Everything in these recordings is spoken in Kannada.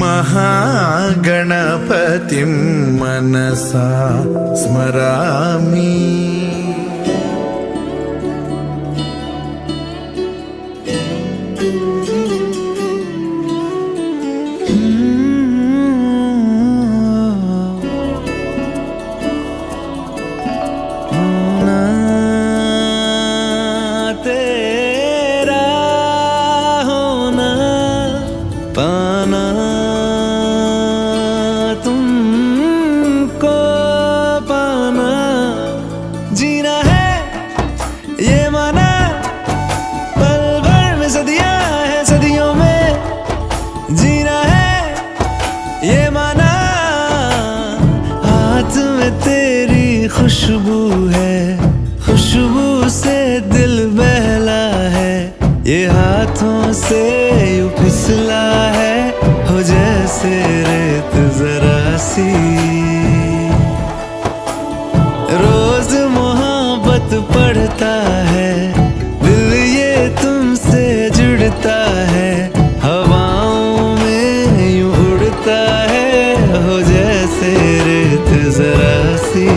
महागणपतिं मनसा स्मरामि। खुशबू है, खुशबू से दिल बहला है, ये हाथों से यूं फिसला है, हो जैसे रेत जरा सी। रोज मोहब्बत पढ़ता है, दिल ये तुमसे जुड़ता है, हवाओं में यूं उड़ता है, हो जैसे रेत जरा सी।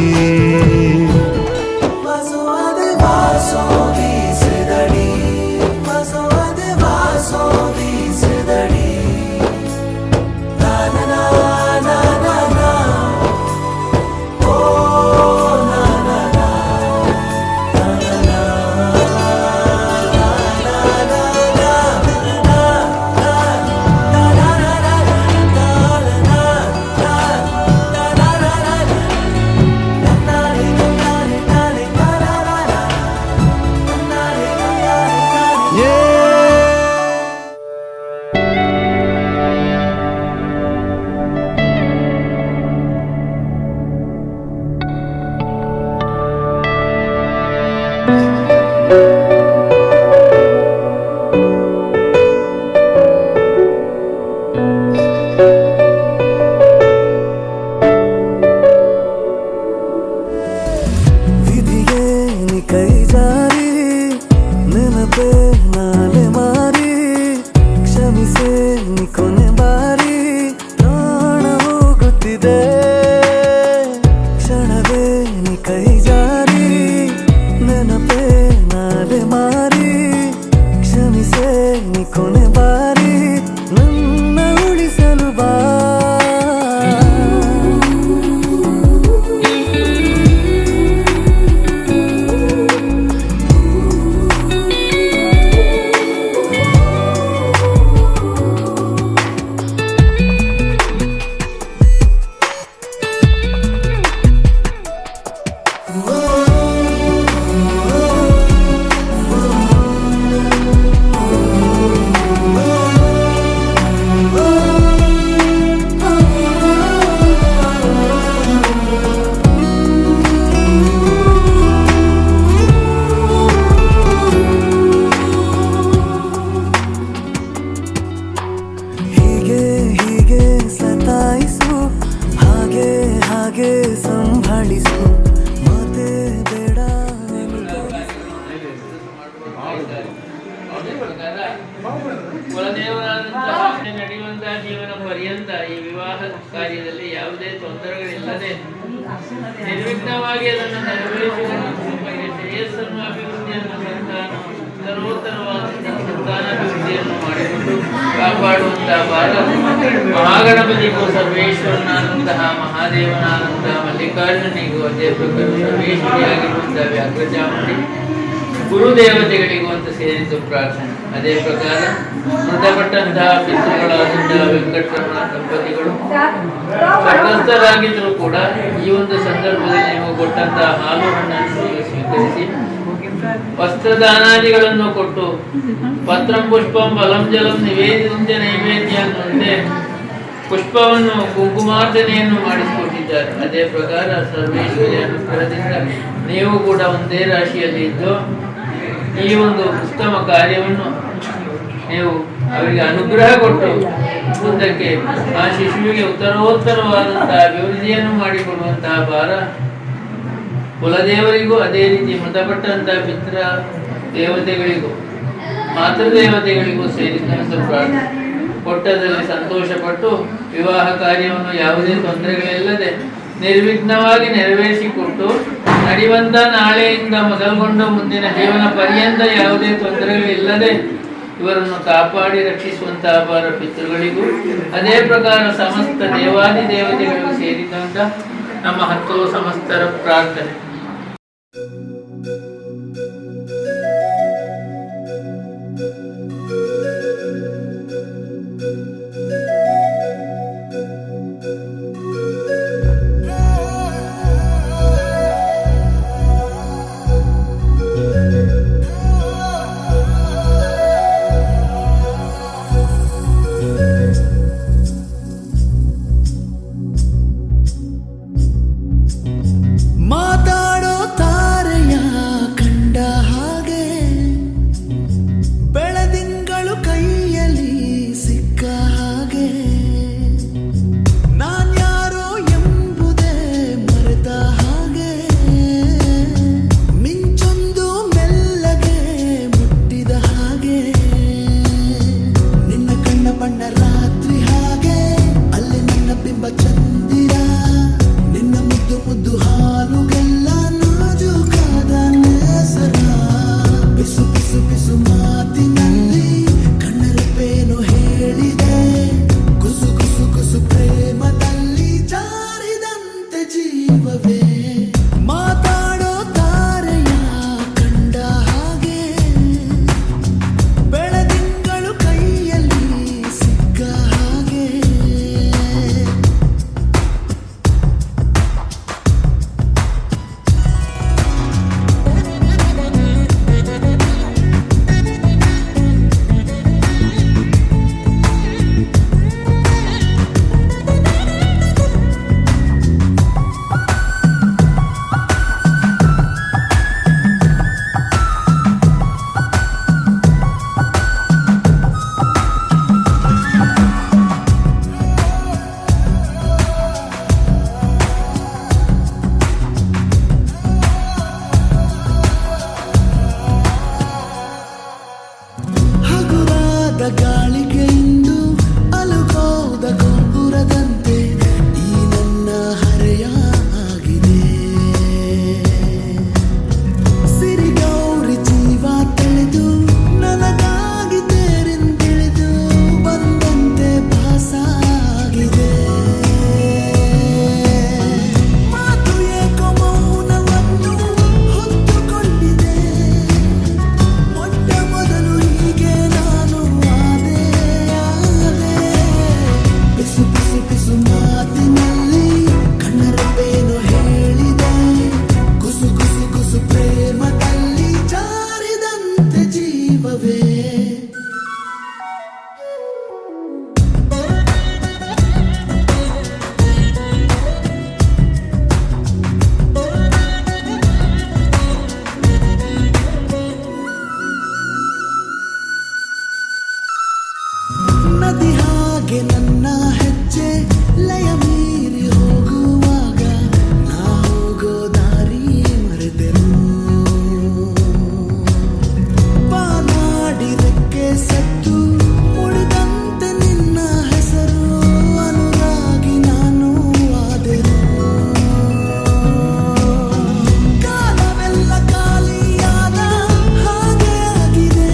ನಡೆಯುವಂತಹ ಜೀವನ ಪರ್ಯಂತ ಈ ವಿವಾಹ ಕಾರ್ಯದಲ್ಲಿ ಯಾವುದೇ ತೊಂದರೆಗಳಿಲ್ಲದೆ ನಿರ್ವಿಘ್ನವಾಗಿ ಅದನ್ನು ನೆರವೇರಿಸಿಕೊಂಡು ಶ್ರೇಯಸ್ಸನ್ನು ಅಭಿವೃದ್ಧಿಯನ್ನು ಸರ್ವೋತ್ತರವಾದಂತಹ ಸಂತಾನಾಭಿವೃದ್ಧಿಯನ್ನು ಮಾಡಿಕೊಂಡು ಕಾಪಾಡುವಂತಹ ಬಾಲ ಮಹಾಗಣಪತಿಗೂ ಸರ್ವೇಶ್ವರನಾದಂತಹ ಮಹಾದೇವನಾದಂತಹ ಮಲ್ಲಿಕಾರ್ಜುನಿಗೂ ಅದೇ ಪ್ರಕಾರ ಸರ್ವೇಶ್ವರಿಯಾಗಿರುವಂತಹ ವ್ಯಾಘ್ರಚಾಮುಂಡಿ ಗುರುದೇವತೆಗಳಿಗೂ ಅಂತ ಸೇರಿದ್ದು ಪ್ರಾರ್ಥನೆ. ಅದೇ ಪ್ರಕಾರ ಮೃತಪಟ್ಟಂತಹ ಪಿತೃಗಳಾದಂತಹ ವೆಂಕಟರಮಣ ದಂಪತಿಗಳು ಸ್ವರ್ಗಸ್ಥರಾಗಿದ್ದರೂ ಕೂಡ ಈ ಒಂದು ಸಂದರ್ಭದಲ್ಲಿ ನೀವು ಕೊಟ್ಟಂತಹ ಹಾಲು ಹಣ್ಣನ್ನು ಸ್ವೀಕರಿಸಿ ವಸ್ತ್ರದಾನಾದಿಗಳನ್ನು ಕೊಟ್ಟು ಪತ್ರಂ ಪುಷ್ಪಂ ಫಲಂ ಜಲಂ ನಿವೇದಿತ ನೈವೇದ್ಯ ಅನ್ನುವಂತೆ ಪುಷ್ಪವನ್ನು ಕುಂಕುಮಾರ್ಚನೆಯನ್ನು ಮಾಡಿಸಿಕೊಟ್ಟಿದ್ದಾರೆ. ಅದೇ ಪ್ರಕಾರ ಸರ್ವೇಶ್ವರಿ ಅನುಗ್ರಹದಿಂದ ನೀವು ಕೂಡ ಒಂದೇ ರಾಶಿಯಲ್ಲಿ ಇದ್ದು ಈ ಒಂದು ಉತ್ತಮ ಕಾರ್ಯವನ್ನು ನೀವು ಅವರಿಗೆ ಅನುಗ್ರಹ ಕೊಟ್ಟು ಮುಂದಕ್ಕೆ ಆ ಶಿಶುವಿಗೆ ಉತ್ತರೋತ್ತರವಾದಂತಹ ಅಭಿವೃದ್ಧಿಯನ್ನು ಮಾಡಿಕೊಡುವಂತಹ ಭಾರ ಕುಲದೇವರಿಗೂ ಅದೇ ರೀತಿ ಮೃತಪಟ್ಟಂತಹ ಪಿತೃ ದೇವತೆಗಳಿಗೂ ಮಾತೃದೇವತೆಗಳಿಗೂ ಸೇರಿದಂತೆ ಪ್ರಾರ್ಥನೆ. ಕೊಟ್ಟದಲ್ಲಿ ಸಂತೋಷಪಟ್ಟು ವಿವಾಹ ಕಾರ್ಯವನ್ನು ಯಾವುದೇ ತೊಂದರೆಗಳಿಲ್ಲದೆ ನಿರ್ವಿಘ್ನವಾಗಿ ನೆರವೇರಿಸಿಕೊಟ್ಟು ನಡೆಯುವಂಥ ನಾಳೆಯಿಂದ ಮೊದಲುಗೊಂಡು ಮುಂದಿನ ಜೀವನ ಪರ್ಯಂತ ಯಾವುದೇ ತೊಂದರೆಗಳಿಲ್ಲದೆ ಇವರನ್ನು ಕಾಪಾಡಿ ರಕ್ಷಿಸುವಂಥ ಅಪಾರ ಪಿತೃಗಳಿಗೂ ಅದೇ ಪ್ರಕಾರ ಸಮಸ್ತ ದೇವಾದಿ ದೇವತೆಗಳಿಗೂ ಸೇರಿದಂಥ ನಮ್ಮ ಹತ್ತು ಸಮಸ್ತರ ಪ್ರಾರ್ಥನೆ. ಮಾತಾಡೋ ತಾರೆಯ ಕಂಡ ಹಾಗೆ ಬೆಳದಿಂಗಳು ಕೈಯಲ್ಲಿ ಸಿಕ್ಕ ಹಾಗೆ ನಾನ್ಯಾರೋ ಎಂಬುದೇ ಮರೆತ ಹಾಗೆ ಮಿಂಚೊಂದು ಮೆಲ್ಲಗೆ ಮುಟ್ಟಿದ ಹಾಗೆ ನಿನ್ನ ಕಣ್ಣ ಬಣ್ಣ ರಾತ್ರಿ ಹಾಗೆ ಅಲ್ಲಿ ನನ್ನ ಬಿಂಬ ಚಂದಿರ ನಿನ್ನ ಮುದ್ದು ಮುದ್ದು ಹಾಲುಗೆಲ್ಲ ನಾಜೂಕಾದ ನೇಸರ ಬಿಸು ಬಿಸು ಬಿಸು ಮಾತಿನಲ್ಲಿ ಕಣ್ಣರೆಪ್ಪೇನು ಹೇಳಿದೆ ಕುಸು ಕುಸು ಕುಸು ಪ್ರೇಮದಲ್ಲಿ ಜಾರಿದಂತೆ ಜೀವವೇ ಮಾತಾಡೋ ತಾರೆಯ ಕಂಡ ಹಾಗೆ ಬೆಳದಿಂಗಳು ಕೈಯಲ್ಲಿ ಸಿಕ್ಕ ಹಾಗೆ ಹಗುರಾದ ಗಾಳಿಗೆ ಇಂದು ಅಲುಗೋದ ಗೋಪುರದಂತೆ ಈ ನನ್ನ ಹರೆಯ ಆಗಿದೆ ಸಿರಿಗೌರಿ ಜೀವ ತೆಳೆದು ನನಗಾಗಿ ತೇರಿಂದಿಳಿದು ಬಂದಂತೆ ಭಾಸ ಆಗಿದೆ ಮಾತು ಏಕೋ ಮೌನವನ್ನು ಹೊತ್ತುಕೊಂಡಿದೆ ಮೊಟ್ಟ ಮೊದಲು ಹೀಗೆ ನಾನು ಆದೆ ಬಿಸು ಬಿಸು ಬಿಸು ಮಾತಿನಲ್ಲಿ ಕಣ್ಣರೆಪ್ಪೇನು ಹೇಳಿದೆ ಕುಸು ಕುಸು ಕುಸು ಪ್ರೇಮದಲ್ಲಿ ಜಾರಿದಂತೆ ಜೀವವೇ ನದಿ ಹಾಗೆ ನನ್ನ ಹೆಜ್ಜೆ ಲಯ ಮೀರಿ ಹೋಗುವಾಗ ನಾ ಹೋಗೋ ದಾರಿ ಮರೆತೆನು ಬಾನಾಡಿ ರೆಕ್ಕೆ ಸತ್ತು ಉಳಿದಂತೆ ನಿನ್ನ ಹೆಸರು ಅನುರಾಗಿ ನಾನು ಆದೆನು ಕಾಲವೆಲ್ಲ ಖಾಲಿಯಾದ ಹಾಗೆ ಆಗಿದೆ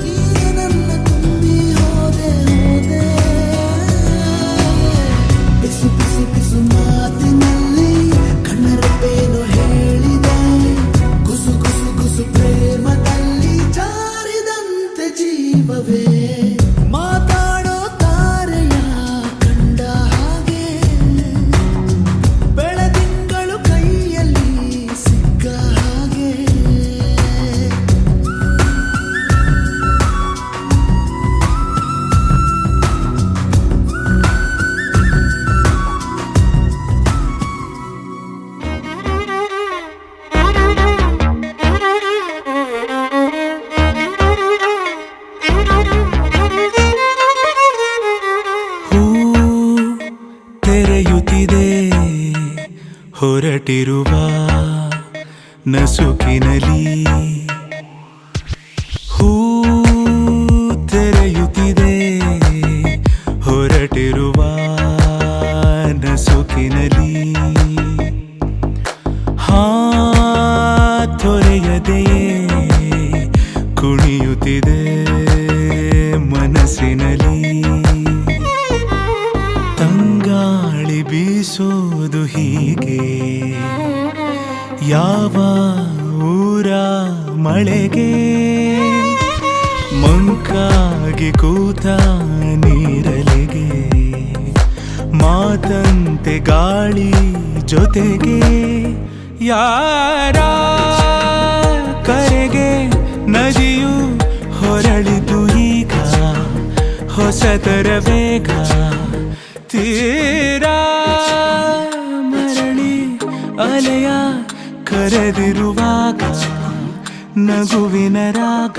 ನೀನೇ ನನ್ನ ತುಂಬಿ ಹೋದೆ ಹೋದೆ ಬಿಸು ಬಿಸು ಬಿಸು ಮಾತಿನಲ್ಲಿ ಕಣ್ಣರೆಪ್ಪೇನು ಹೇಳಿದೆ ಕುಸು ಕುಸು ಕುಸು ಪ್ರೇಮದಲ್ಲಿ ಜಾರಿದಂತೆ ಜೀವವೇ ಮಾತಾಡೋ ತಾರೆಯ ಕಂಡ ಹಾಗೆ ಬೆಳದಿಂಗಳು ಕೈಯಲ್ಲಿ ಸಿಕ್ಕ ಹಾಗೆ ಹೂ ತೆರೆಯುತ್ತಿದೆ ಹೊರಟಿರುವ ನಸುಕಿನಲಿ ಹೂ ತೆರೆಯುತ್ತಿದೆ ಹೀಗೆ ಯಾವ ಊರ ಮಳೆಗೆ ಮಂಕಾಗಿ ಕೂತ ನೀರಲಿಗೆ ಮಾತಂತೆ ಗಾಳಿ ಜೊತೆಗೆ ಯಾರ ಕರೆಗೆ ನದಿಯು ಹೊರಳಿತು ಈಗ ಹೊಸತರ ವೇಗ ತೀರಾ ಮರಳಿ ಅಲೆಯ ಕರೆದಿರುವಾಗ ನಗುವಿನ ರಾಗ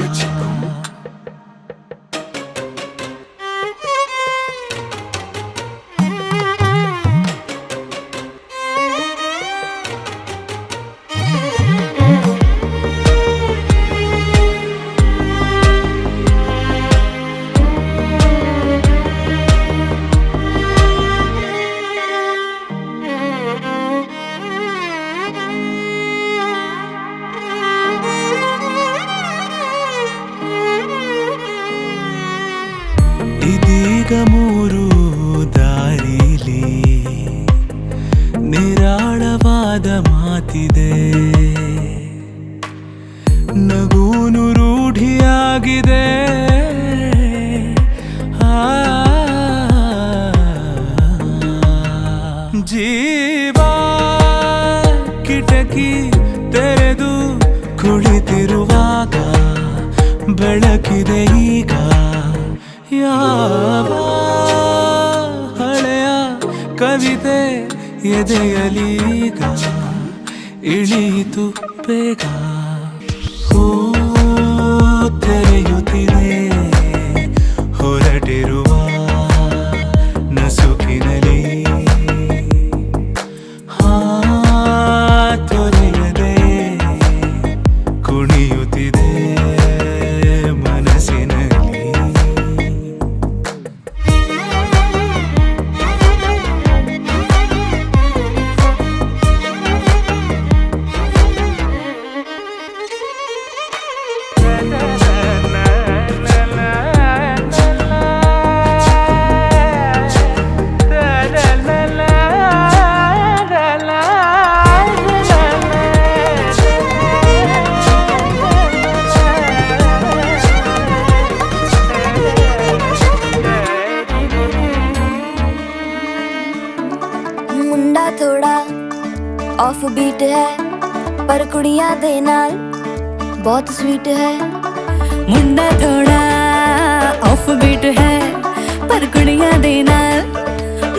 ಇದೀಗ ಮೂರು ದಾರಿಲಿ ನಿರಾಳವಾದ ಮಾತಿದೆ ನಗೂನು ರೂಢಿಯಾಗಿದೆ ಜೀವ ಕಿಟಕಿ ತೆರೆದು ಕುಳಿತಿರುವಾಗ ಬೆಳಕಿದೆ ಈಗ ಯಾವ ಹಳೆಯ ಕವಿತೆ ಎದೆಯಲೀಗ ಇಳಿಯಿತು ಬೇಗ ಹೂ ತೆರೆಯುತ್ತಿದೆ ಹೊರಟಿರುವ ನಸುಕಿನಲ್ಲಿ ತೊರೆಯದೆ ಕುಣಿಯುತ್ತಿದೆ ಮನಸ್ಸಿನಲ್ಲಿ मुंडा थोड़ा ऑफ बीट है पर कुड़ियां दे नाल बहुत स्वीट है मुंडा थोड़ा ऑफ बीट है पर कुड़ियां दे नाल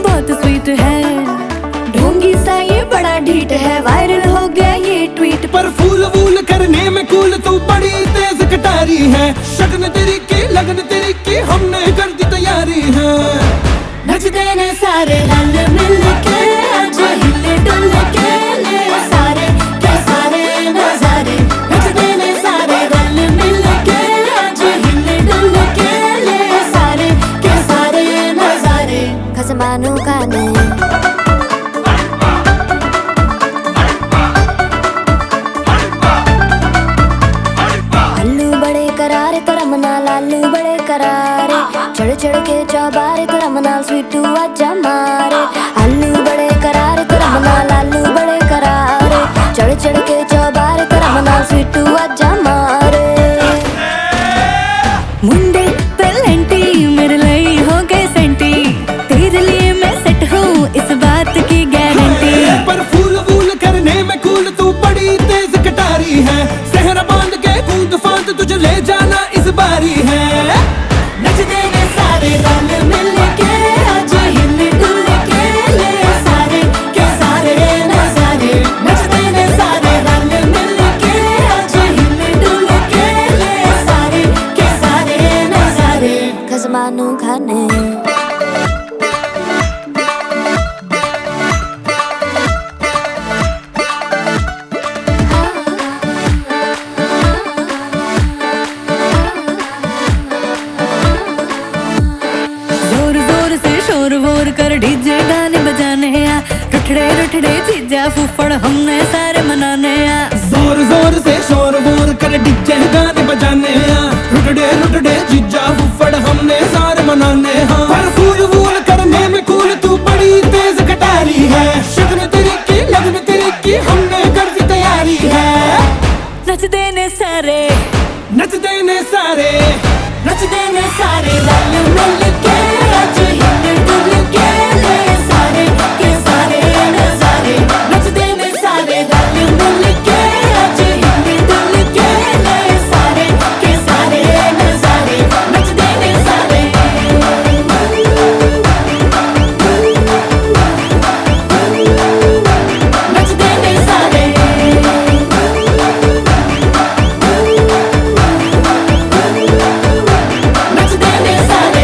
बहुत स्वीट है ढोंगी सा ये बड़ा ढीठ है वायरल हो गया ये ट्वीट पर फूल वूल करने में कूल तू बड़ी तेज कटारी है शगन तेरी की लगन तेरी की हमने कर दी तैयारी है नचते ने सारे रल मिल के आज हिले डुल के ले सारे के सारे नजारे नचते ने सारे रल मिल के आज हिले डुल के ले सारे के सारे नजारे खसमानू खाने आलू बड़े करारे तेरा मना लालू बड़े करारे चढ़ चढ़ के चौबारे तेरा मना स्वीटू आजा मारे आलू बड़े करारे तेरा मना लालू बड़े करारे चढ़ चढ़ के चौबारे तेरा मना स्वीटू आजा मारे मुंडे पेलेंटी मेरे लिए हो गए सेंटी तेरे लिए मैं सेट हूँ इस बात की गारंटी पर फूल वूल करने में कूल तू बड़ी तेज कटारी है सहरा बांध के कूद फांद तुझे ले जाना इस बारी है नचते ने सारे रल मिल के आज हिले डुल के ले सारे के सारे नजारे नचते ने सारे रल मिल के आज हिले डुल के ले सारे के सारे नजारे खसमानू खाने जोर जोर से शोर वोर कर डीजे गाने बजाने आ रुठड़े रुठड़े चीजा फूफड़ हमने सारे मनाने आ जोर जोर से शोर वोर कर डीजे गाने बजाने हैं रुटड़े रुटड़े जीजा फुफड़ हमने सारे मनाने हैं पर फूल वूल करने में कूल तू बड़ी तेज कटारी है शगन तेरी सारे नचदे ने सारे रल मिल के अज हिल डुल के ले सारे के सारे नजारे नचदे ने सारे रल मिल के अज हिल डुल के ले सारे के सारे नजारे नचदे ने सारे नचदे ने सारे नचदे ने सारे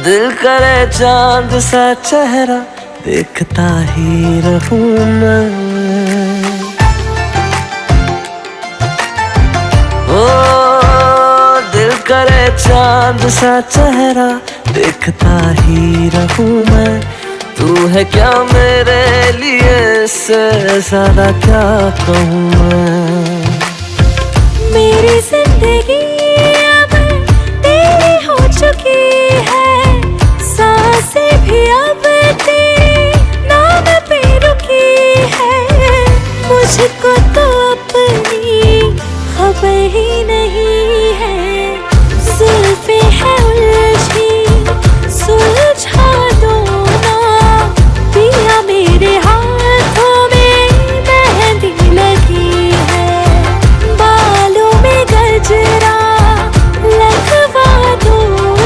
दिल करे चांद सा चेहरा देखता ही रहूं मैं। ओ दिल करे चांद सा चेहरा देखता ही रहूं मैं। तू है क्या मेरे लिए, इससे ज्यादा क्या कहूँ मैं। मेरी जिंदगी अब तेरी हो चुकी है, सांसें भी अब तेरे नाम पे रुकी है। मुझको तो अपनी खबर ही नहीं है, जुल्फे है उलझी सुलझा दो ना पिया। मेरे हाथों में मेहंदी लगी है, बालों में गजरा लगवा दो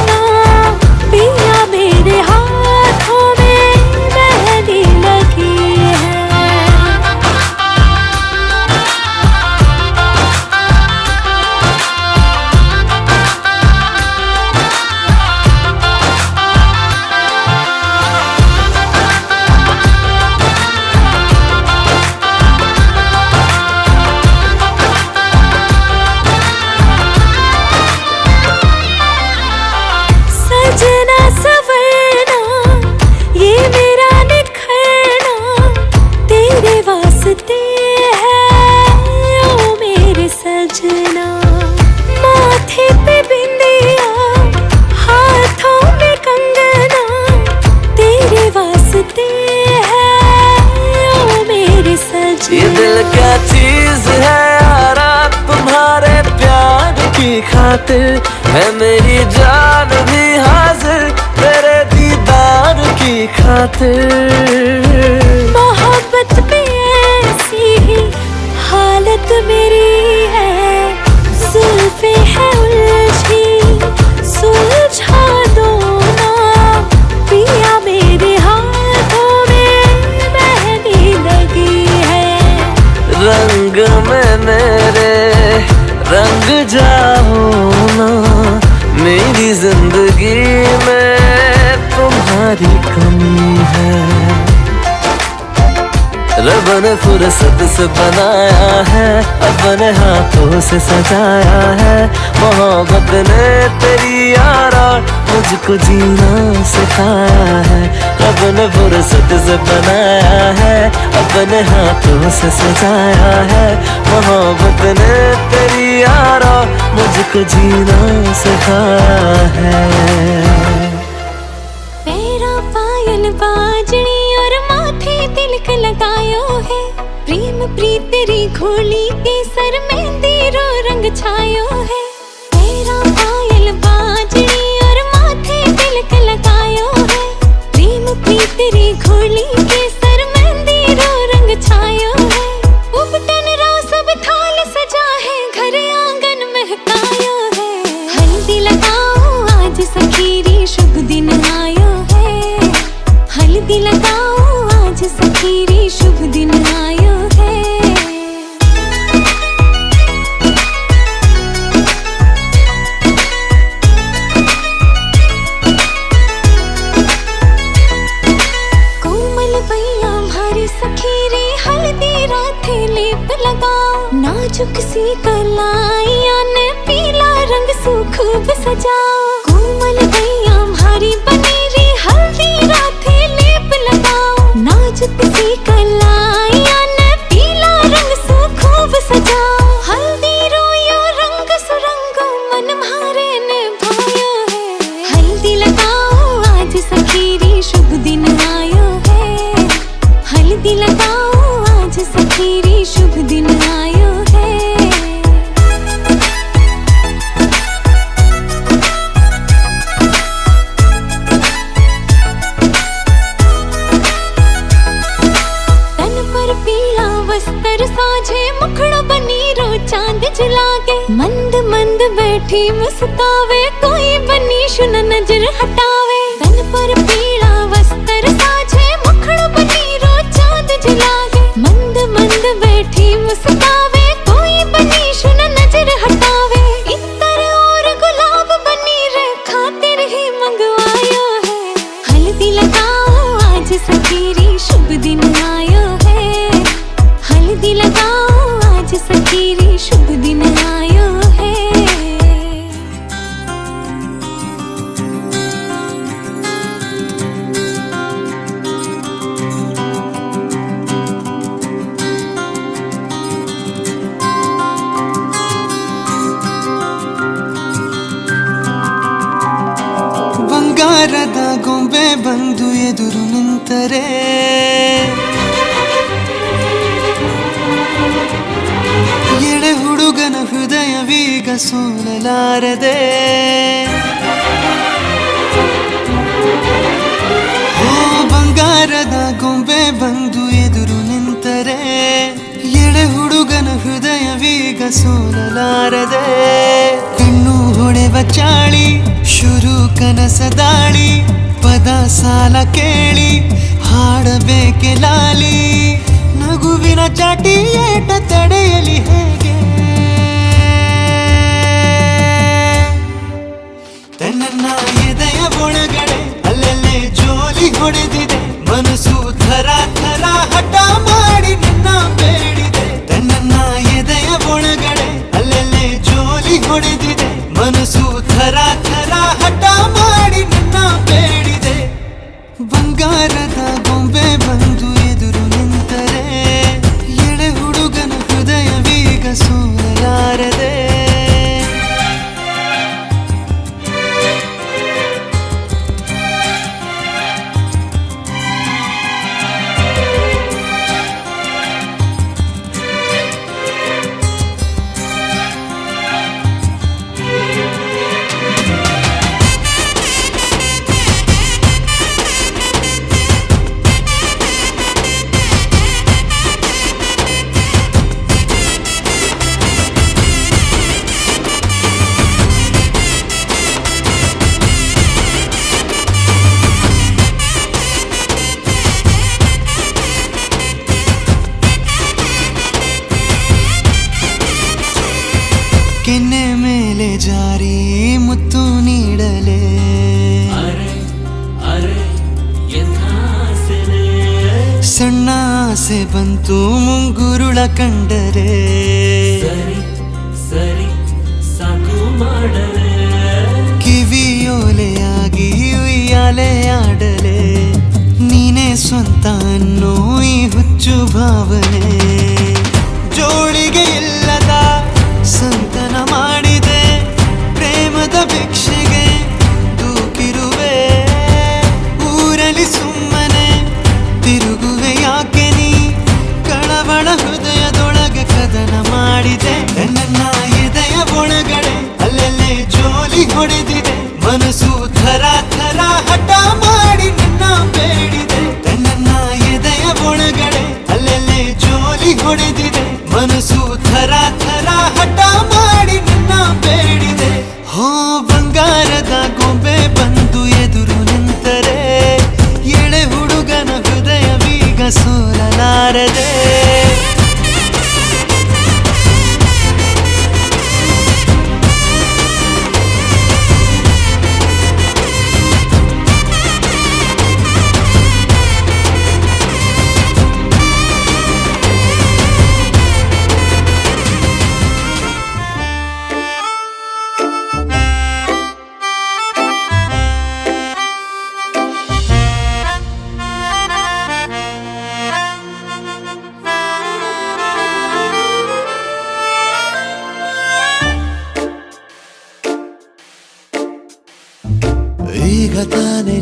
ना पिया। मेरे हाथों में मेहंदी लगी है। सजना सवरना ये मेरा निखरना तेरे वास्ते है ओ मेरे सजना। माथे पे बिंदिया हाथों में कंगना तेरे वास्ते है ओ मेरे सजना। ये दिल क्या चीज है यारा, तुम्हारे प्यार की खातिर है मेरी जान भी हाजिर तेरे दीदार की खातिर। मोहब्बत पे ऐसी ही हालत मेरी है, जुल्फे है उलझी सुलझा दो ना पिया। मेरे हाथों में मेहंदी लगी है, रंग में मेरे रंग जाओ ना। मेरी जिंदगी में तुम्हारी कमी है। रब ने फुर्सत से बनाया है, अपने हाथों से सजाया है। मोहब्बत ने तेरी यारा मुझको जीना सिखाया है। रब ने फुर्सत से बनाया है, अपने हाथों से सजाया है। मोहब्बत ने तेरी यारा मुझको जीना सिखाया है। पैरा पायल बाजनी और माथे तिलक लगायो है, प्रेम प्रीत तेरी घोली के सर मेहंदी रो रंग छायो है। पैरा पायल बाजनी और माथे तिलक लगायो है, प्रेम प्रीत तेरी घोली के सर मेहंदी रो रंग छायो है। उपटन रो सब थाल सजा है, घर आंगन महकायो है। हल्दी लगाओ आज सखीरी शुभ दिन आयो है, हल्दी लगाओ आज सखीरी शुभ दिन आयो है। कोमल भैया भारी सखीरी हल्दी राथे लेप लगाओ, नाजुक सी कलाइयां ने पीला रंग सू खूब सजाओ कोमल गैया भारी बनेरी हल्दी राथे लेप लगाओ नाजुक सी कलाइया ने पीला रंग सू खूब सजाओ हल्दी रोयो रंग सुरंगो मन मारे ने भायो है हल्दी लगाओ आज सखीरी शुभ दिन आयो है हल्दी लगाओ आज सखीरी शुभ दिन आयो है वस्त्र साझे मुखड़ो बनी रो चांद जलागे मंद मंद बैठी मुस्कावे कोई बनी शुन नजर हटावे तन पर पीला वस्त्र साझे मुखड़ो बनी रो चांद जलागे मंद मंद बैठी मुस्कावे कोई बनी शुन नजर हटावे इतर और गुलाब बनी रे खातिर ही मंगवायो है हल्दी लगाओ आज सखीरी शुभ दिन आयो है हल्दी लगाओ आज सखीरी शुभ दिन आयो है ಬಂಗಾರದ ಗೊಂಬೆ ಬಂದು ಎದುರು ನಿಂತರೆ ಎಳೆ ಹುಡುಗನ ಹೃದಯವೀಗ ಸೋಲಲಾರದೆ ಓ ಬಂಗಾರದ ಗೊಂಬೆ ಬಂದು ಎದುರು ನಿಂತರೆ ಎಳೆ ಹುಡುಗನ ಹೃದಯವೀಗ ಸೋಲಲಾರದೆ ಕಣ್ಣು ಹೊಳೆವ ಚಾಳಿ ಶುರು ಕನಸ ದಾಳಿ ಪದ ಸಾಲ ಕೇಳಿ ಹಾಡಬೇಕೆ ಲಾಲಿ ನಗುವಿನ ಚಾಟಿ ಏಟ ತಡೆಯಲಿ ಹೇಗೆ ತನ್ನ ಎದೆಯ ಒಳಗಡೆ ಅಲ್ಲಲ್ಲೇ ಜೋಲಿ ಹೊಡೆದಿದೆ ಮನಸ್ಸು ಥರ ಥರ ಹಠ ಮಾಡಿ ನಿನ್ನ ಬೇಡಿದೆ ತನ್ನ ಎದೆಯ ಒಳಗಡೆ ಅಲ್ಲಲ್ಲೇ ಜೋಲಿ ಹೊಡೆದಿದೆ ಮನಸ್ಸು ಥರ ಥರ ಹಠ ಮಾಡಿ ನಿನ್ನ ಬೇಡಿದೆ ಬಂಗಾರದ ಗೊಂಬೆ ಬಂದು ಎದುರು ನಿಂತರೆ ಎಳೆ ಹುಡುಗನ ಹೃದಯವೀಗ ಸೋಲಲಾರದೆ ಕೆನ್ನೆ ಮೇಲೆ ಜಾರಿ ಮುತ್ತು ನೀಡಲೆ ಸಣ್ಣ ಆಸೆ ಬಂತು ಮುಂಗುರುಳ ಕಂಡರೆ ಕಿವಿಯೋಲೆಯಾಗಿ ಉಯ್ಯಾಲೆ ಆಡಲೆ ನೀನೇ ಸ್ವಂತ ಅನ್ನೋ ಈ ಹುಚ್ಚು ಭಾವನೆ ಜೋಳಿಗೆ ಇಲ್ಲದ ಸಂತನ ಮಾಡಿದೆ ಪ್ರೇಮದ ಭಿಕ್ಷೆಗೆ ದೂಕಿರುವೆ ಊರಲ್ಲಿ ಸುಮ್ಮನೆ ತಿರುಗುವೆ ಯಾಕೆ ನೀ ಕಳವಳ ಹೃದಯದೊಳಗೆ ಕದನ ಮಾಡಿದೆ ನನ್ನ ಎದೆಯ ಒಳಗಡೆ ಅಲ್ಲಲ್ಲೇ ಜೋಲಿ ಹೊಡೆದಿದೆ ಮನಸ್ಸು ಥರ ಥರ ಹಠ ಮಾಡಿ ನಿನ್ನ ಬೇಡಿದೆ ನನ್ನ ಎದೆಯ ಒಳಗಡೆ ಅಲ್ಲಲ್ಲೇ ಜೋಲಿ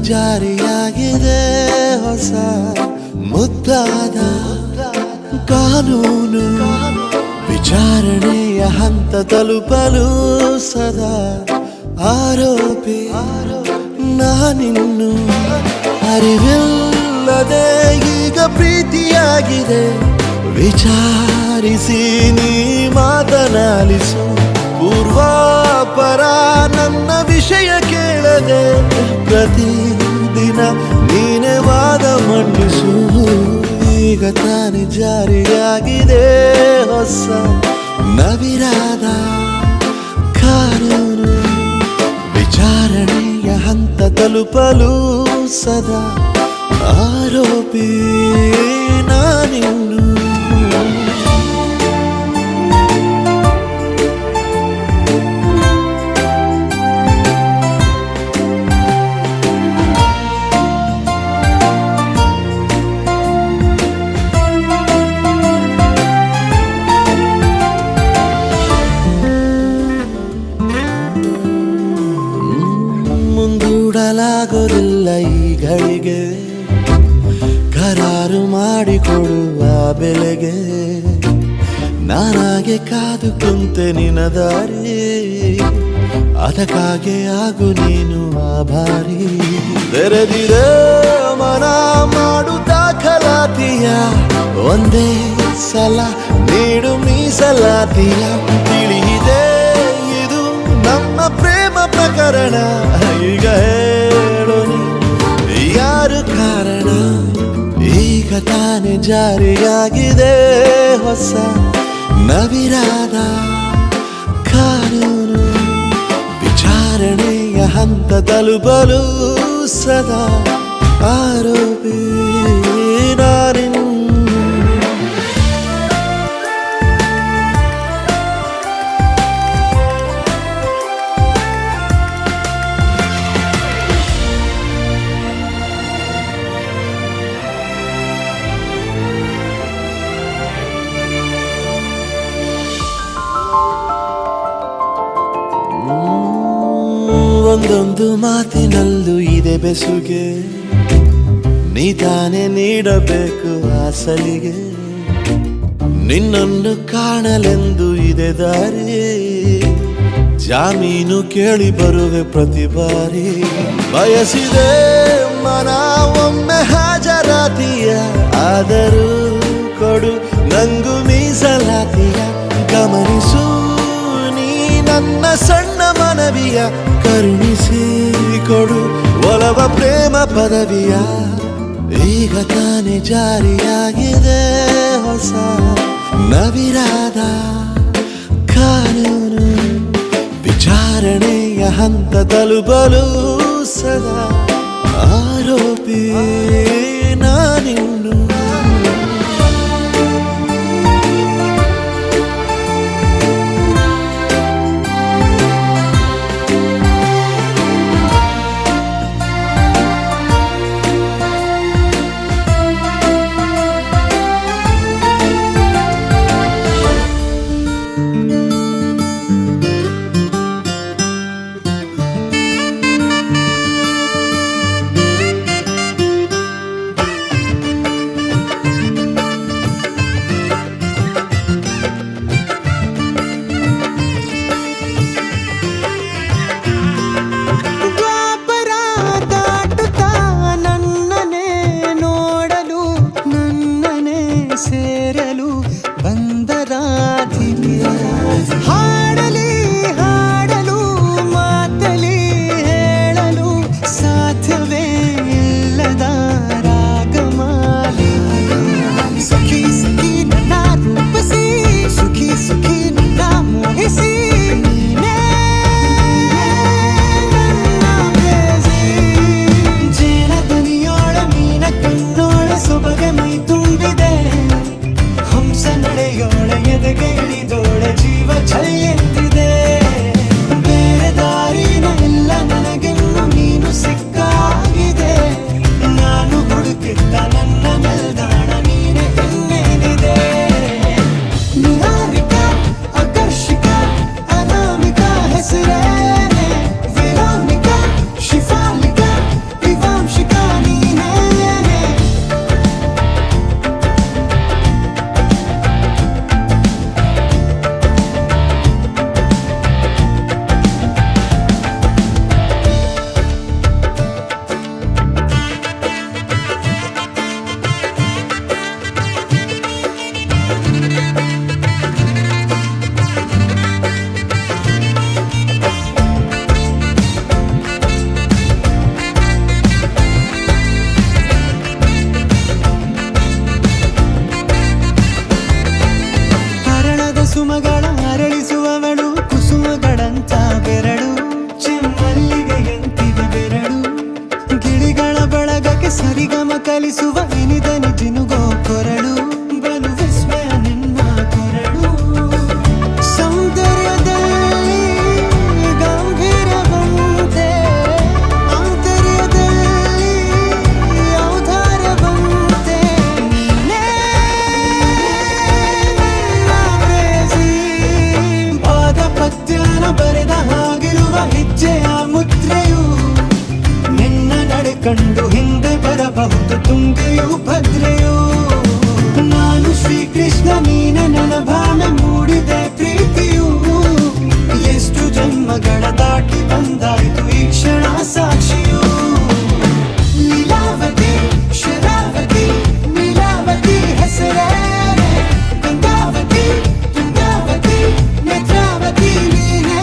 ಜಾರಿಯಾಗಿದೆ ಹೊಸ ಮುದ್ದಾದ ಕಾನೂನು ವಿಚಾರಣೆಯ ಹಂತ ತಲುಪಲು ಸದಾ ಆರೋಪಿ ನಾನಿನ್ನು ಅರಿವಿಲ್ಲದೆ ಈಗ ಪ್ರೀತಿಯಾಗಿದೆ ವಿಚಾರಿಸಿ ನೀ ಮಾತನಾಡಿಸು ಪೂರ್ವಾಪರ ನನ್ನ ವಿಷಯ ಕೇಳದೆ ಪ್ರತಿದಿನ ನೀನೆ ವಾದ ಮಂಡಿಸು ಈಗ ತಾನೇ ಜಾರಿಯಾಗಿದೆ ಹೊಸ ನವಿರಾದ ಕಾನೂನು ವಿಚಾರಣೆಯ ಹಂತ ತಲುಪಲು ಸದಾ ಆರೋಪಿ ನಾನಿನ್ನು ಮುಂದೂಡಲಾಗೋದಿಲ್ಲ ಈ ಗಳಿಗೆ ಕರಾರು ಮಾಡಿಕೊಡುವ ಬೆಲೆಗೆ ನಾನಾಗೆ ಕಾದು ಕುಂತೆ ನಿನ್ನ ದಾರಿ ಅದಕ್ಕಾಗೆ ಆಗು ನೀನು ಆಭಾರಿ ತೆರೆದಿರೆ ಮನ ಮಾಡು ದಾಖಲಾತಿಯ ಒಂದೇ ಸಲ ನೀಡು ಮೀಸಲಾತಿಯ ತಿಳಿಯಿದೆ ಇದು ನಮ್ಮ ಪ್ರೇಮ ಪ್ರಕರಣ ಈಗ ಹೇಳು ನೀ ಯಾರು ಕಾರಣ ಈಗ ತಾನೇ ಜಾರಿಯಾಗಿದೆ ಹೊಸ ನವಿರಾದ ಕಾನೂನು ವಿಚಾರಣೆಯ ಹಂತ ತಲುಪಲು ಸದಾ ಆರೋಪಿ ನಾನಿನ್ನು ಒಂದೊಂದು ಮಾತಿನಲ್ಲೂ ಇದೆ ಬೆಸುಗೆ ನೀ ತಾನೇ ನೀಡಬೇಕು ಆ ಸಲಿಗೆ ನಿನ್ನನ್ನು ಕಾಣಲೆಂದು ಇದೆ ದಾರಿ ಜಾಮೀನು ಕೇಳಿ ಬರುವೆ ಪ್ರತಿ ಬಾರಿ ಬಯಸಿದೆ ಮನ ಒಮ್ಮೆ ಹಾಜರಾತಿಯ ಆದರೂ ಕೊಡು ನಂಗು ಮೀಸಲಾತಿಯ ಗಮನಿಸು ನೀ ನನ್ನ ಸಣ್ಣ ಮನವಿಯ ಕರುಣಿಸಿ ಕೊಡು ಒಲವ ಪ್ರೇಮ ಪದವಿಯ ಈಗ ತಾನೇ ಜಾರಿಯಾಗಿದೆ ಹೊಸ ನವಿರಾದ ಕಾನೂನು ವಿಚಾರಣೆಯ ಹಂತ ತಲುಪಲು ಸದಾ ಆರೋಪಿ ನಾನಿನ್ನು ಸೇರಲು ಬಂದರಾಧಿಪಿ ಹಾಡಲಿ ಹಾಡಲು ಮಾತಲಿ ಹೇಳಲು ಸಾಧ್ಯವೇ ಇಲ್ಲದ ರಾಗಮಾಲಿ ಸಖಿ ಸಖಿ ನನ್ನ ರೂಪಿಸಿ ಸುಖಿ ಸುಖಿ ನನ್ನ ಮೋಹಿಸಿ ಜೇನ ದನಿಯೋಳ ಮೀನ ಕಣ್ಣೋಳ ಸೊಬಗೆ ಮೈ ತುಂಬಿದೆ ಸುಭದ್ರೆಯು. ನಾನು ಶ್ರೀಕೃಷ್ಣ ನೀನೆ ನನ್ನ ಭಾವನೆ ಮೂಡಿದೆ ಪ್ರೀತಿಯು. ಎಷ್ಟು ಜನ್ಮಗಳ ದಾಟಿ ಬಂದಾಯ್ತು ಈ ಕ್ಷಣ ಸಾಕ್ಷಿಯು. ಲೀಲಾವತಿ ಶರಾವತಿ ನೀಲಾವತಿ ಹೆಸರೇ ಗಂಗಾವತಿ ತುಂಗಾವತಿ ನೇತ್ರಾವತಿ ನೀನೇ.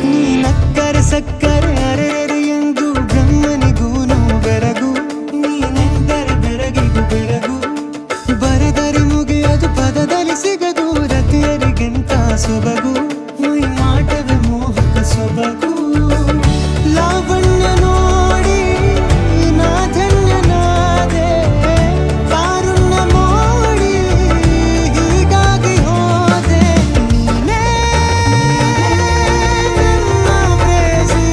ನೀ ನಕ್ಕರೆ ಸಕ್ಕರೆ ಅರೆರೆ ಎಂದು ಬ್ರಹ್ಮನಿಗೂ ನೋವು ಬೆರಗು. ನೀನೆಂದರೆ ಬೆರಗಿಗೂ ಬೆರಗು. ಬರೆದರೆ ಮುಗಿಯದು ಪದದಲ್ಲಿ ಸಿಗದು ರತಿಯರಿಗಿಂತ ಸೊಬಗು. ಮೈ ಮಾಟವೇ ಮೋಹಕ ಸೊಬಗು. ಲಾವಣ್ಯ ನೋಡಿ ನಾ ಧನ್ಯನಾದೆ. ಕಾರುಣ್ಯ ಮೋಡಿ ಹೀಗಾಗಿ ಹೋದೆ. ನೀನೇ ನನ್ನ ಪ್ರೇಸಿ.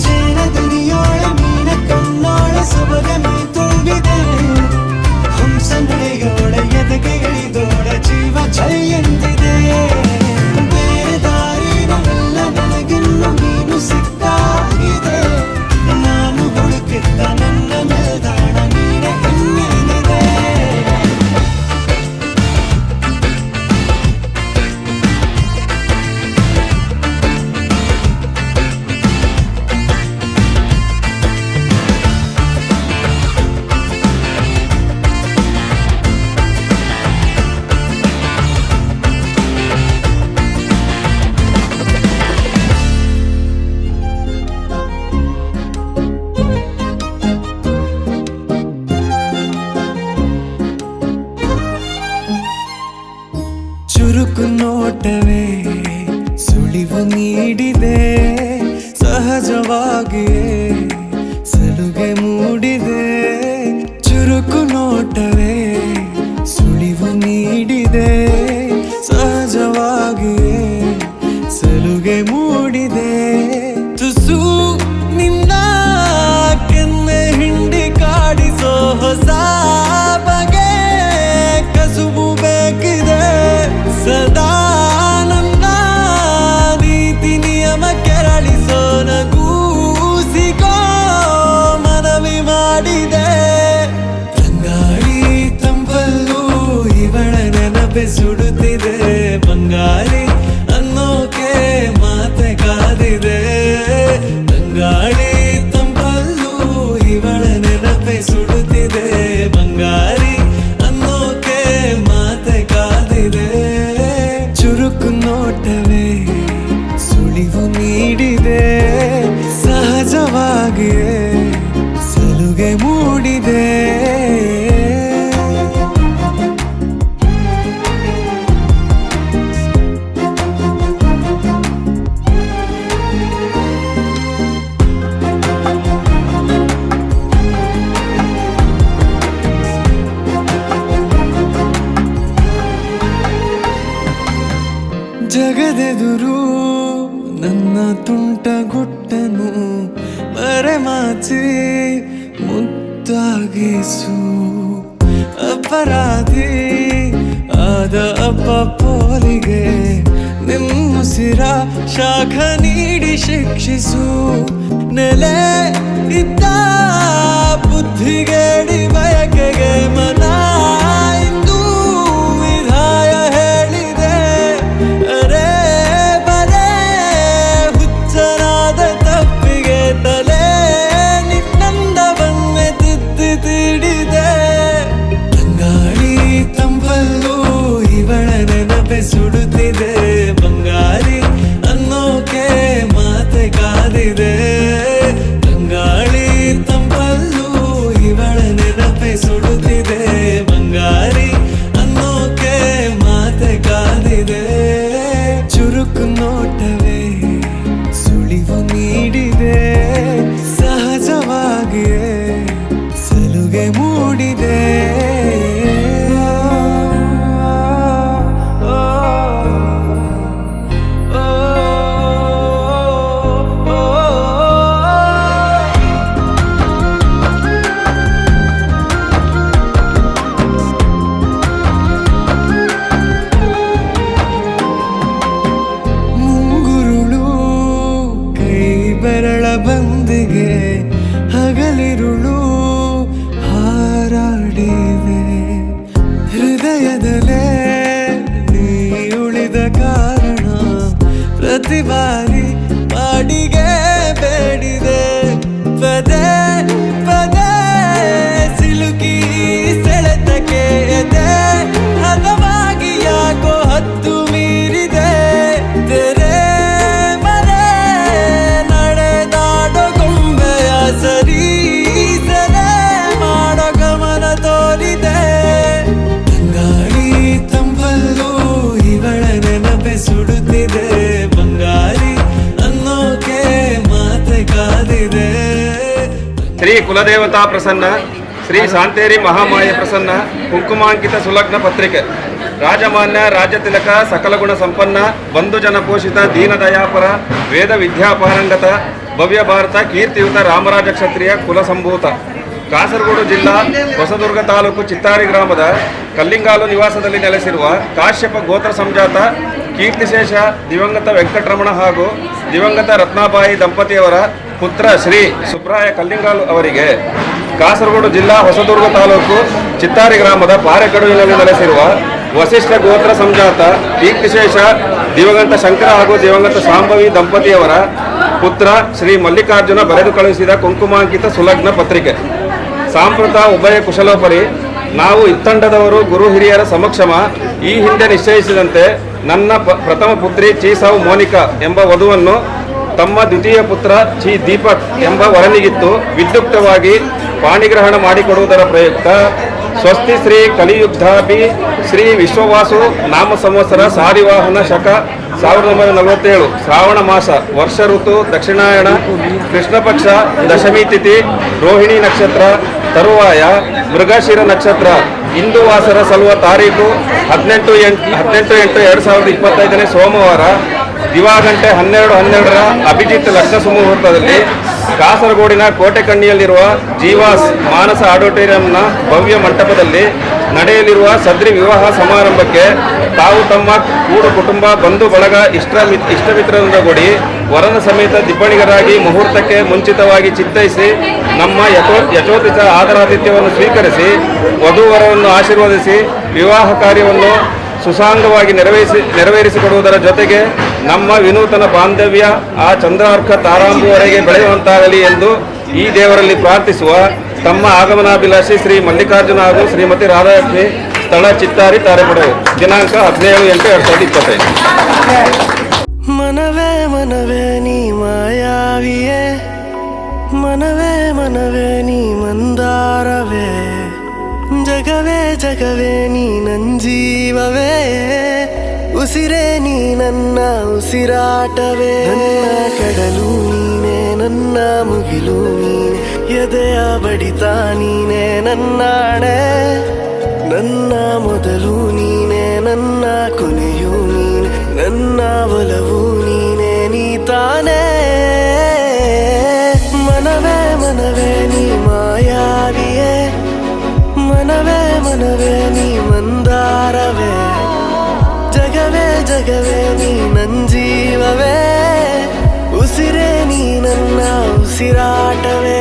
ಜೇನದನಿಯೋಳ ಮೀನ ಕಣ್ಣೋಳ ಸೊಬಗ ಮೈ ತುಂಬಿದೆ. ಹಂಸ ನಡೆಯೋಳ ಎದೆಗೆ ಇಳಿದೋಳ ಜೀವ ಛೈ ಎಂದಿದೆ. ಬೇರೆ ದಾರಿನಲ್ಲ ನನಗಿನ್ನು ನೀನು ಸಿಕ್ಕಾಗಿದೆ. ನಾನು ಹುಡುಕಿದ್ದ ನನ್ನ ನಿಲ್ದಾಣ ನೀನೆ ಇನ್ನೇನಿದೆ. ಚುರುಕು ನೋಟವೇ ಸುಳಿವು ನೀಡಿದೆ. ಸಹಜವಾಗಿಯೇ ಸಲುಗೆ ಮೂಡಿದೆ. ಚುರುಕು ನೋಟವೇ ಸುಳಿವು ನೀಡಿದೆ. ಸಹಜವಾಗಿಯೇ ಸಲುಗೆ ಮೂಡಿದೆ. ತುಸು ನಿನ್ನ ಕೆನ್ನೆ ಹಿಂಡಿ ಕಾಡಿಸೋ ಹೊಸ ಬಗೆ ಕಸುಬು ಬೇಕಿದೆ. ಸದಾ ನನ್ನ ನೀತಿ ನಿಯಮ ಕೆರಳಿಸೋ ನಗೂಸಿಗೋ ಮನವಿ ಮಾಡಿದೆ. ತಂಗಾಳಿ ತಂಪಲ್ಲೂ ಇವಳ ನೆನಪೆ ಸುಡುತ್ತಿದೆ. ಬಂಗಾರಿ ಅನ್ನೋಕೆ ಮಾತೆ ಕಾದಿದೆ. ತಂಗಾಳಿ ತಂಪಲ್ಲೂ ಇವಳ ನೆನಪೆ ಸುಡುತ್ತಿದೆ. ಬಂಗಾರಿ ಅನ್ನೋಕೆ ಮಾತೆ ಕಾದಿದೆ. ಚುರುಕು ನೋಟವೇ ಸುಳಿವು ನೀಡಿದೆ. ಸಹಜವಾಗಿಯೇ ಸಲುಗೆ ಮೂಡಿದೆ. ಜಗದೆದುರು ನನ್ನ ತುಂಟ ಗುಟ್ಟನು ಮರೆಮಾಚಿ ಮುದ್ದಾಗಿಸು. ಅಪರಾಧಿ ಆದ ಅಪ್ಪ ಪೋಲಿಗೆ ನಿಮ್ಮುಸಿರ ಶಾಖ ನೀಡಿ ಶಿಕ್ಷಿಸು. ನೆಲೆ ಇದ್ದ ಬುದ್ಧಿಗೇಡಿ ಬಯಕೆಗೆ ಮನ ಇಂದು ವಿಧಾಯ ಹೇಳಿದೆ. ಅರೆ ಬರೇ ಹುಚ್ಚನಾದ ತಪ್ಪಿಗೆ ತಲೆ ನಿನ್ನಂದವನ್ನೇ ತಿದ್ದಿ ತೀಡಿದೆ. ತಂಗಾಳಿ ತಂಪಲ್ಲೂ ಇವಳ ನೆನಪೆ ಸುಡುತ್ತಿದೆ. ಬಂಗಾರಿ ಅನ್ನೋಕೆ ಮಾತೆ ಕಾದಿದೆ. ತಂಗಾಳಿ ಶ್ರೀ ಕುಲದೇವತಾ ಪ್ರಸನ್ನ ಶ್ರೀ ಶಾಂತೇರಿ ಮಹಾಮಾಯ ಪ್ರಸನ್ನ ಕುಂಕುಮಾಂಕಿತ ಸುಲಗ್ನ ಪತ್ರಿಕೆ. ರಾಜಮಾನ್ಯ ರಾಜ್ಯ ತಿಲಕ ಸಕಲ ಗುಣ ಸಂಪನ್ನ ಬಂಧು ಜನ ಪೋಷಿತ ದೀನದಯಾಪರ ವೇದ ವಿದ್ಯಾಪಾರಂಗತ ಭವ್ಯ ಭಾರತ ಕೀರ್ತಿಯುತ ರಾಮರಾಜ ಕ್ಷತ್ರಿಯ ಕುಲ ಸಂಭೂತ. ಕಾಸರಗೋಡು ಜಿಲ್ಲಾ ಹೊಸದುರ್ಗ ತಾಲೂಕು ಚಿತ್ತಾರಿ ಗ್ರಾಮದ ಕಲ್ಲಿಂಗಾಲು ನಿವಾಸದಲ್ಲಿ ನೆಲೆಸಿರುವ ಕಾಶ್ಯಪ ಗೋತ್ರ ಸಂಜಾತ ಕೀರ್ತಿಶೇಷ ದಿವಂಗತ ವೆಂಕಟರಮಣ ಹಾಗೂ ದಿವಂಗತ ರತ್ನಾಬಾಯಿ ದಂಪತಿಯವರ ಪುತ್ರ ಶ್ರೀ ಸುಬ್ರಾಯ ಕಲ್ಲಿಂಗಾಲು ಅವರಿಗೆ ಕಾಸರಗೋಡು ಜಿಲ್ಲಾ ಹೊಸದುರ್ಗ ತಾಲೂಕು ಚಿತ್ತಾರಿ ಗ್ರಾಮದ ಪಾರೆಕಡುವಿನಲ್ಲಿ ನೆಲೆಸಿರುವ ವಸಿಷ್ಠ ಗೋತ್ರ ಸಂಜಾತ ಕೀರ್ತಿಶೇಷ ದಿವಂಗತ ಶಂಕರ ಹಾಗೂ ದಿವಂಗತ ಶಾಂಭವಿ ದಂಪತಿಯವರ ಪುತ್ರ ಶ್ರೀ ಮಲ್ಲಿಕಾರ್ಜುನ ಬರೆದು ಕಳುಹಿಸಿದ ಕುಂಕುಮಾಂಕಿತ ಸುಲಗ್ನ ಪತ್ರಿಕೆ. ಸಾಂಪ್ರತ ಉಭಯ ಕುಶಲೋಪರಿ ನಾವು ಇತ್ತಂಡದವರು ಗುರು ಹಿರಿಯರ ಸಮಕ್ಷಮ ಈ ಹಿಂದೆ ನಿಶ್ಚಯಿಸಿದಂತೆ ನನ್ನ ಪ್ರಥಮ ಪುತ್ರಿ ಚೀಸಾವು ಮೋನಿಕಾ ಎಂಬ ವಧುವನ್ನು ತಮ್ಮ ದ್ವಿತೀಯ ಪುತ್ರ ಚಿ ದೀಪಕ್ ಎಂಬ ವರನಿಗಿತ್ತು ವಿದ್ಯುಕ್ತವಾಗಿ ಪಾಣಿಗ್ರಹಣ ಮಾಡಿಕೊಡುವುದರ ಪ್ರಯುಕ್ತ ಸ್ವಸ್ತಿ ಶ್ರೀ ಕಲಿಯುದ್ಧಾಭಿ ಶ್ರೀ ವಿಶ್ವವಾಸು ನಾಮ ಸಂವತ್ಸರ ಸಾರಿವಾಹನ ಶಕ 1947 ಶ್ರಾವಣ ಮಾಸ ವರ್ಷ ಋತು ದಕ್ಷಿಣಾಯಣ ಕೃಷ್ಣ ಪಕ್ಷ ದಶಮಿ ತಿಥಿ ರೋಹಿಣಿ ನಕ್ಷತ್ರ ತರುವಾಯ ಮೃಗಶಿರ ನಕ್ಷತ್ರ ಇಂದು ವಾಸರ ಸಲುವ ತಾರೀಕು 18/8/2025 ಸೋಮವಾರ ದಿವಾಗಂಟೆ 12:12 ಅಭಿಜಿತ್ ಲಗ್ನ ಸುಮುಹೂರ್ತದಲ್ಲಿ ಕಾಸರಗೋಡಿನ ಕೋಟೆಕಣ್ಣಿಯಲ್ಲಿರುವ ಜೀವಾಸ್ ಮಾನಸ ಆಡಿಟೋರಿಯಂನ ಭವ್ಯ ಮಂಟಪದಲ್ಲಿ ನಡೆಯಲಿರುವ ಸದ್ರಿ ವಿವಾಹ ಸಮಾರಂಭಕ್ಕೆ ತಾವು ತಮ್ಮ ಕೂಡು ಕುಟುಂಬ ಬಂಧು ಬಳಗ ಇಷ್ಟಮಿತ್ರರೊಂದಿಗೂಡಿ ವರನ ಸಮೇತ ದಿಬ್ಬಣಿಗರಾಗಿ ಮುಹೂರ್ತಕ್ಕೆ ಮುಂಚಿತವಾಗಿ ಚಿತ್ತೈಸಿ ನಮ್ಮ ಯಥೋಚಿತ ಆದರಾತಿಥ್ಯವನ್ನು ಸ್ವೀಕರಿಸಿ ವಧೂವರವನ್ನು ಆಶೀರ್ವದಿಸಿ ವಿವಾಹ ಕಾರ್ಯವನ್ನು ಸುಸಾಂಗವಾಗಿ ನೆರವೇರಿಸಿಕೊಡುವುದರ ಜೊತೆಗೆ ನಮ್ಮ ವಿನೂತನ ಬಾಂಧವ್ಯ ಆ ಚಂದ್ರಾರ್ಕ ತಾರಾಂಬುವರೆಗೆ ಬೆಳೆಯುವಂತಾಗಲಿ ಎಂದು ಈ ದೇವರಲ್ಲಿ ಪ್ರಾರ್ಥಿಸುವ ತಮ್ಮ ಆಗಮನಾಭಿಲಾಷಿ ಶ್ರೀ ಮಲ್ಲಿಕಾರ್ಜುನ ಹಾಗೂ ಶ್ರೀಮತಿ ರಾಧಾಲಕ್ಷ್ಮಿ. ಸ್ಥಳ ಚಿತ್ತಾರಿ ತಾರೆಪಡವು. ದಿನಾಂಕ 17/8/2025. ಮನವೇ ಮನವೇ ನೀ ಮಾಯಾವಿಯೇ, ಮನವೇ ಮನವೇ ನೀ ಮಂದಾರವೇ, ಜಗವೇ ಜಗವೇ ನೀ ನಂಜೀವವೇ, ಉಸಿರೇ ನೀ ನನ್ನ ಉಸಿರಾಟವೇ, ನನ್ನ ಕಡಲು ನೀನೆ ನನ್ನ ಮುಗಿಲು ನೀನೆ, ಎದೆಯ ಬಡಿತ ನೀನೆ ನನ್ನಾಣೆ, ನನ್ನ ಮೊದಲು ನೀನೆ ನನ್ನ ಕೊನೆಯೂ ನೀನೆ, ನನ್ನ ಒಲವು ನೀನೆ ನೀ ತಾನೇ. ಮನವೇ ಮನವೇ ನೀ ಮಾಯಾವಿಯೇ, ಮನವೇ ಮನವೇ ನೀ ಮಂದಾರವೇ, ಜಗವೇ ಜಗವೇ ನೀ ನಂಜೀವವೇ, ಉಸಿರೇ ನೀ ನನ್ನ ಉಸಿರಾಟವೇ.